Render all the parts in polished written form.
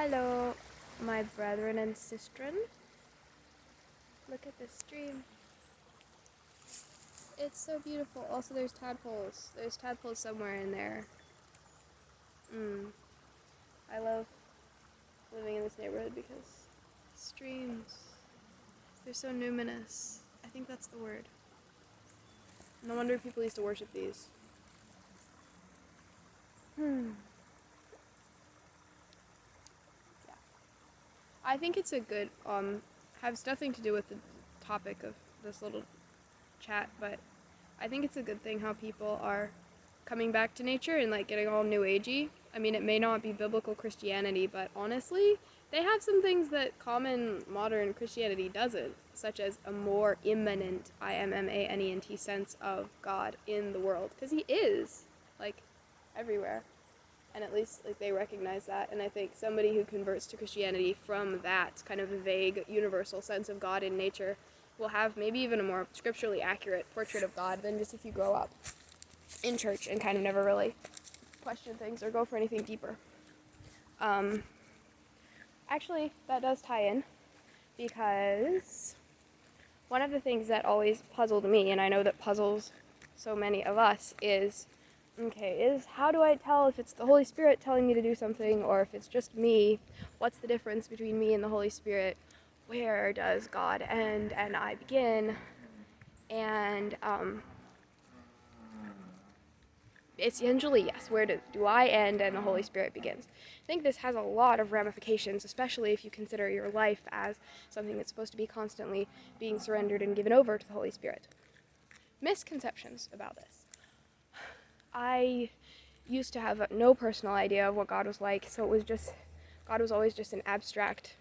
Hello, my brethren and sistren. Look at this stream. It's so beautiful. Also, there's tadpoles. There's tadpoles somewhere in there. I love living in this neighborhood because streams, they're so numinous. I think that's the word. No wonder people used to worship these. Yeah. I think it's a good, has nothing to do with the topic of this little chat, but I think it's a good thing how people are coming back to nature and like getting all new agey. I mean, it may not be biblical Christianity, but honestly, they have some things that common modern Christianity doesn't, such as a more immanent, immanent sense of God in the world, because he is like everywhere, and at least like they recognize that. And I think somebody who converts to Christianity from that kind of vague universal sense of God in nature will have maybe even a more scripturally accurate portrait of God than just if you grow up in church and kind of never really question things or go for anything deeper. Actually, that does tie in, because one of the things that always puzzled me, and I know that puzzles so many of us, is how do I tell if it's the Holy Spirit telling me to do something or if it's just me? What's the difference between me and the Holy Spirit? Where does God end and I begin? And essentially, yes, where do I end and the Holy Spirit begins? I think this has a lot of ramifications, especially if you consider your life as something that's supposed to be constantly being surrendered and given over to the Holy Spirit. Misconceptions about this. I used to have no personal idea of what God was like, so God was always just an abstract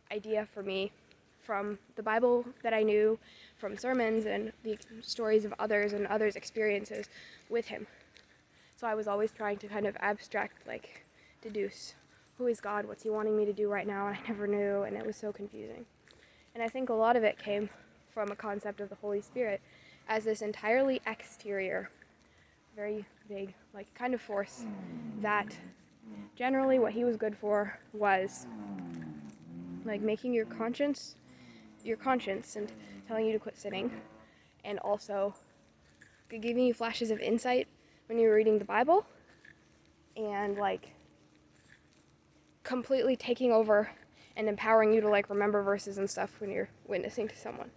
idea for me from the Bible that I knew, from sermons and the stories of others and others' experiences with him. So I was always trying to kind of abstract, like, deduce, who is God, what's he wanting me to do right now, and I never knew, and it was so confusing. And I think a lot of it came from a concept of the Holy Spirit as this entirely exterior, very vague, like, kind of force that generally what he was good for was, like, making your conscience and telling you to quit sinning, and also giving you flashes of insight when you were reading the Bible, and like completely taking over and empowering you to like remember verses and stuff when you're witnessing to someone.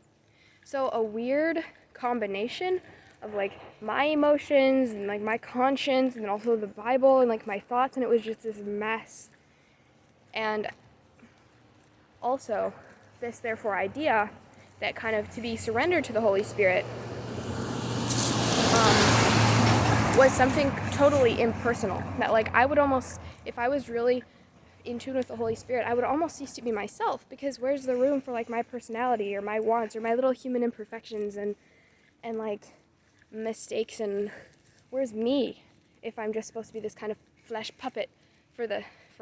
So a weird combination of like my emotions and like my conscience and also the Bible and like my thoughts, and it was just this mess. And also this therefore idea that kind of to be surrendered to the Holy Spirit was something totally impersonal. That like I would almost, if I was really in tune with the Holy Spirit, I would almost cease to be myself, because where's the room for like my personality or my wants or my little human imperfections and like mistakes, and where's me if I'm just supposed to be this kind of flesh puppet for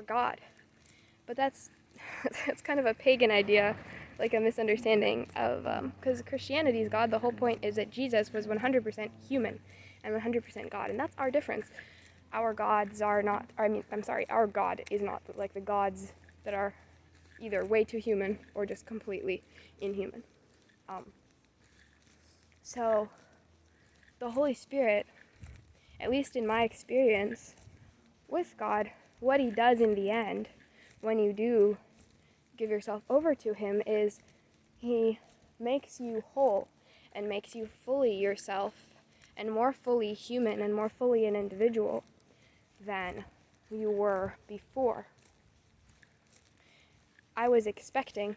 God? But that's kind of a pagan idea, like a misunderstanding of, because Christianity's God, the whole point is that Jesus was 100% human and 100% God, and that's our difference. Our gods are not, our God is not like the gods that are either way too human or just completely inhuman. So the Holy Spirit, at least in my experience with God, what he does in the end when you do give yourself over to him is he makes you whole and makes you fully yourself and more fully human and more fully an individual than you were before. I was expecting,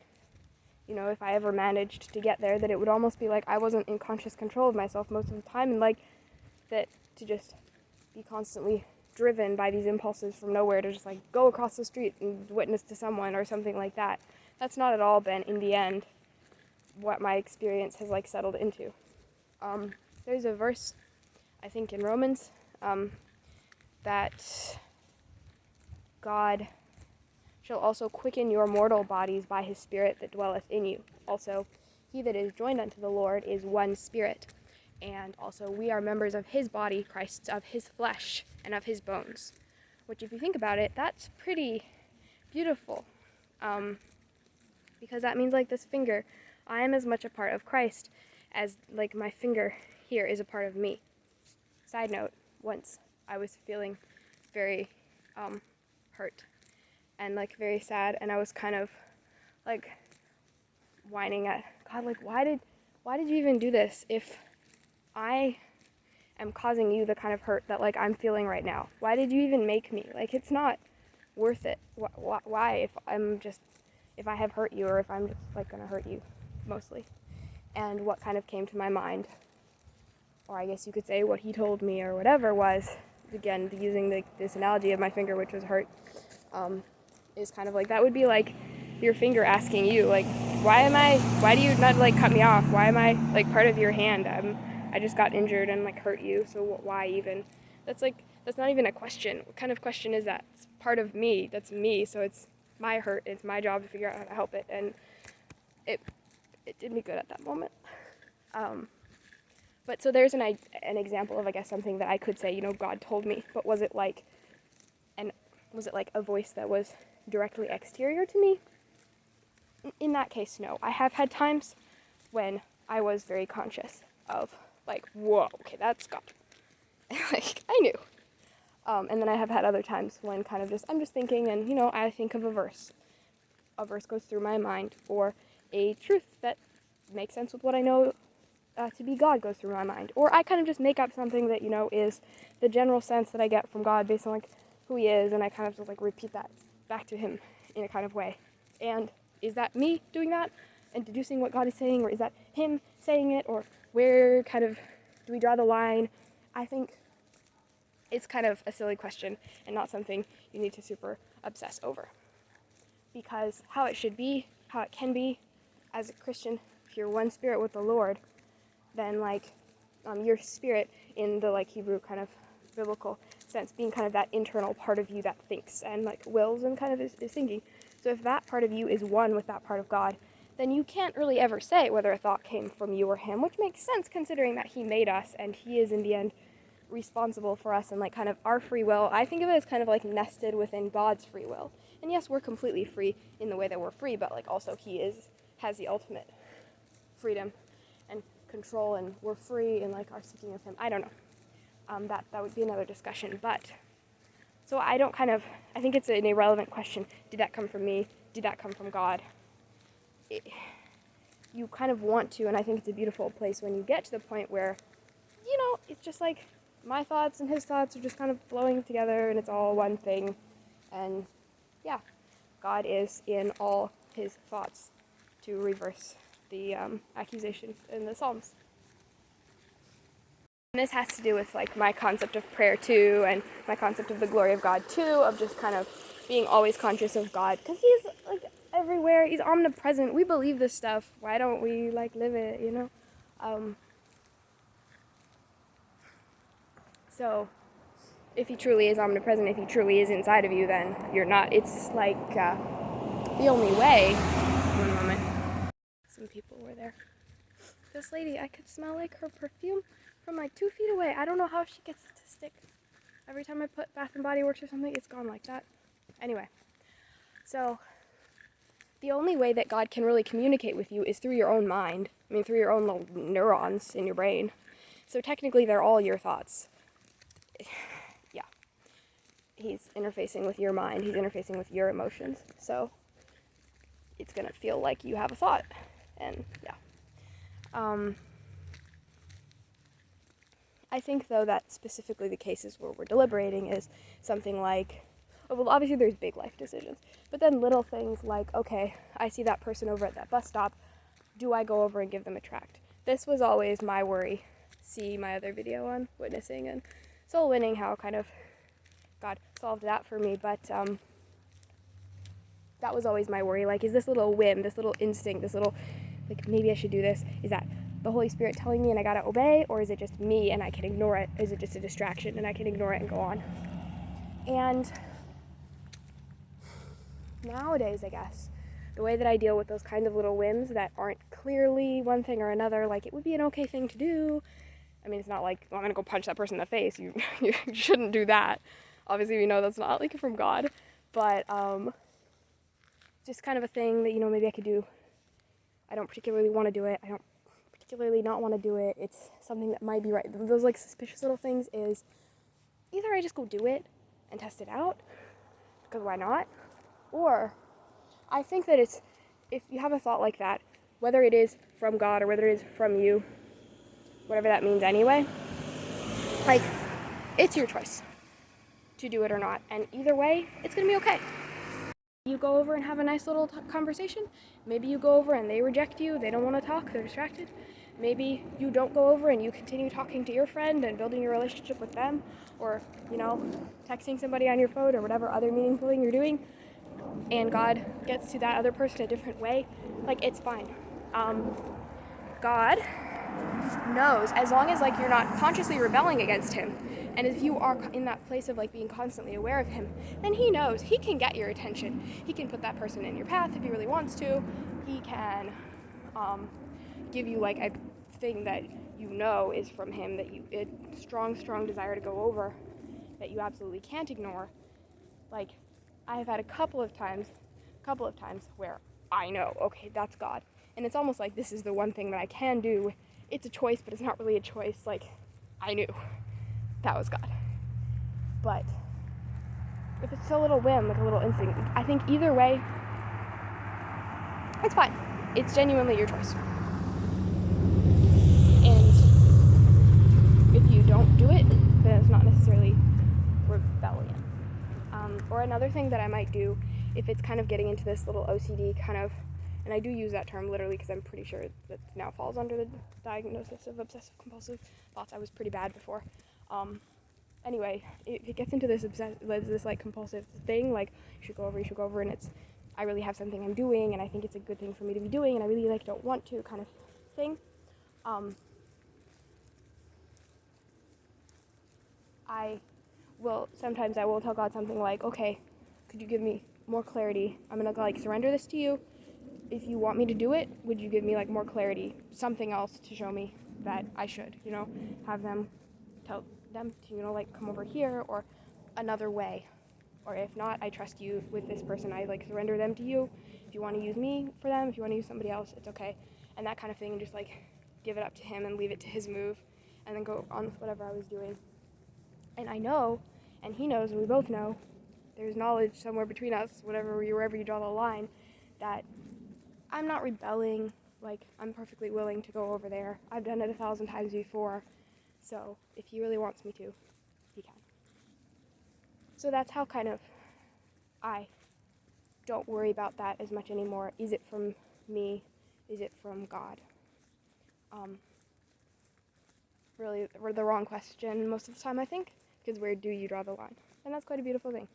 if I ever managed to get there, that it would almost be like I wasn't in conscious control of myself most of the time, and like that to just be constantly driven by these impulses from nowhere to just like go across the street and witness to someone or something like that. That's not at all been, in the end, what my experience has like settled into. There's a verse, I think in Romans, that God shall also quicken your mortal bodies by his Spirit that dwelleth in you. Also, he that is joined unto the Lord is one spirit. And also we are members of his body, Christ's of his flesh and of his bones. Which, if you think about it, that's pretty beautiful. Because that means like this finger, I am as much a part of Christ as like my finger here is a part of me. Side note, once I was feeling very hurt and like very sad, and I was kind of like whining at God, like why did you even do this if I am causing you the kind of hurt that like I'm feeling right now? Why did you even make me? Like it's not worth it. Why if I have hurt you, or if I'm just like gonna hurt you mostly? And what kind of came to my mind, or I guess you could say what he told me or whatever, was, again, using this analogy of my finger, which was hurt, is kind of like, that would be like your finger asking you, like, why do you not like cut me off? Why am I like part of your hand? I just got injured and like hurt you, so why even? That's not even a question. What kind of question is that? It's part of me, that's me, so it's my hurt, it's my job to figure out how to help it, and it did me good at that moment. But so there's an example of, I guess, something that I could say, God told me, but was it like a voice that was directly exterior to me? In that case, no. I have had times when I was very conscious of, like, whoa, okay, that's God. Like, I knew. And then I have had other times when kind of I'm just thinking, and, I think of a verse. A verse goes through my mind, or a truth that makes sense with what I know to be God goes through my mind. Or I kind of just make up something that, is the general sense that I get from God based on, like, who he is, and I kind of just, like, repeat that back to him in a kind of way. And is that me doing that and deducing what God is saying, or is that him saying it, or where kind of do we draw the line? I think it's kind of a silly question and not something you need to super obsess over. Because how it should be, how it can be, as a Christian, if you're one spirit with the Lord, then like your spirit in the like Hebrew kind of biblical sense being kind of that internal part of you that thinks and like wills and kind of is thinking. So if that part of you is one with that part of God, then you can't really ever say whether a thought came from you or him, which makes sense considering that he made us and he is in the end responsible for us and like kind of our free will. I think of it as kind of like nested within God's free will. And yes, we're completely free in the way that we're free, but like also he has the ultimate freedom and control, and we're free in like our seeking of him. I don't know. That would be another discussion. But so I think it's an irrelevant question. Did that come from me? Did that come from God? You kind of want to, and I think it's a beautiful place when you get to the point where, it's just like my thoughts and his thoughts are just kind of flowing together and it's all one thing. And yeah, God is in all his thoughts, to reverse the accusation in the Psalms. And this has to do with like my concept of prayer too, and my concept of the glory of God too, of just kind of being always conscious of God, because he's like everywhere, he's omnipresent. We believe this stuff. Why don't we like live it, So if he truly is omnipresent, if he truly is inside of you, then you're not. It's like the only way. One moment. Some people were there. This lady, I could smell like her perfume from like 2 feet away. I don't know how she gets it to stick. Every time I put Bath and Body Works or something, it's gone like that. Anyway, so the only way that God can really communicate with you is through your own mind. I mean, through your own little neurons in your brain. So technically, they're all your thoughts. Yeah. He's interfacing with your mind. He's interfacing with your emotions. So it's going to feel like you have a thought. And yeah. I think, though, that specifically the cases where we're deliberating is something like, well, obviously there's big life decisions, but then little things like, okay, I see that person over at that bus stop. Do I go over and give them a tract? This was always my worry. See my other video on witnessing and soul winning, how kind of God solved that for me, but that was always my worry. Like, is this little whim, this little instinct, this little, like, maybe I should do this, is that the Holy Spirit telling me and I gotta obey, or is it just me and I can ignore it? Is it just a distraction and I can ignore it and go on? And nowadays, I guess, the way that I deal with those kind of little whims that aren't clearly one thing or another, like, it would be an okay thing to do. I mean, it's not like, well, I'm gonna go punch that person in the face. You shouldn't do that. Obviously, we know that's not like from God, but just kind of a thing that, maybe I could do. I don't particularly want to do it. I don't particularly not want to do it. It's something that might be right. Those like suspicious little things is either I just go do it and test it out, because why not? Or I think that if you have a thought like that, whether it is from God or whether it is from you, whatever that means anyway, like, it's your choice to do it or not. And either way, it's going to be okay. You go over and have a nice little conversation. Maybe you go over and they reject you. They don't want to talk. They're distracted. Maybe you don't go over and you continue talking to your friend and building your relationship with them, or, texting somebody on your phone or whatever other meaningful thing you're doing, and God gets to that other person a different way. Like, it's fine. God knows, as long as like you're not consciously rebelling against him, and if you are in that place of like being constantly aware of him, then he knows he can get your attention. He can put that person in your path if he really wants to. He can give you like a thing that is from him, that a strong desire to go over, that you absolutely can't ignore. Like, I have had a couple of times where I know, okay, that's God. And it's almost like this is the one thing that I can do. It's a choice, but it's not really a choice. Like, I knew that was God. But if it's a little whim, like a little instinct, I think either way, it's fine. It's genuinely your choice. And if you don't do it, then it's not necessarily rebellion. Or another thing that I might do, if it's kind of getting into this little OCD kind of, and I do use that term literally because I'm pretty sure that now falls under the diagnosis of obsessive compulsive thoughts. I was pretty bad before. Anyway, it gets into this like compulsive thing, like you should go over, and it's, I really have something I'm doing, and I think it's a good thing for me to be doing, and I really like don't want to kind of thing. Sometimes I will tell God something like, okay, could you give me more clarity? I'm gonna like surrender this to you. If you want me to do it, would you give me like more clarity, something else to show me that I should, have them tell them to, like come over here, or another way. Or if not, I trust you with this person. I like surrender them to you. If you want to use me for them, if you want to use somebody else, it's okay. And that kind of thing, and just like give it up to him and leave it to his move, and then go on with whatever I was doing. And I know, and he knows, and we both know, there's knowledge somewhere between us, wherever you draw the line, that I'm not rebelling. Like, I'm perfectly willing to go over there. I've done it 1,000 times before. So if he really wants me to, he can. So that's how kind of I don't worry about that as much anymore. Is it from me? Is it from God? Really, the wrong question most of the time, I think, because where do you draw the line? And that's quite a beautiful thing,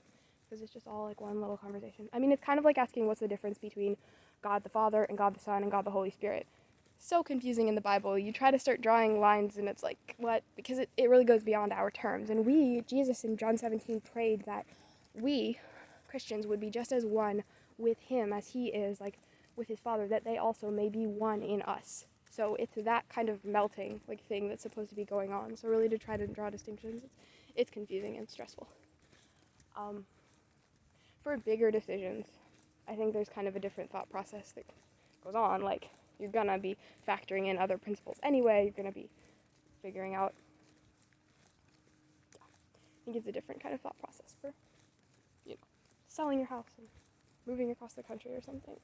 because it's just all like one little conversation. I mean, it's kind of like asking what's the difference between God the Father and God the Son and God the Holy Spirit. So confusing in the Bible. You try to start drawing lines and it's like, what? Because it really goes beyond our terms. And Jesus in John 17 prayed that we, Christians, would be just as one with him as he is, like with his Father, that they also may be one in us. So it's that kind of melting like thing that's supposed to be going on. So really to try to draw distinctions, it's confusing and stressful. For bigger decisions, I think there's kind of a different thought process that goes on. Like, you're gonna be factoring in other principles anyway. You're gonna be figuring out. I think it's a different kind of thought process for, selling your house and moving across the country or something.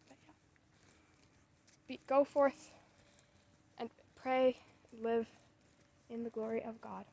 But yeah, go forth and pray, live in the glory of God.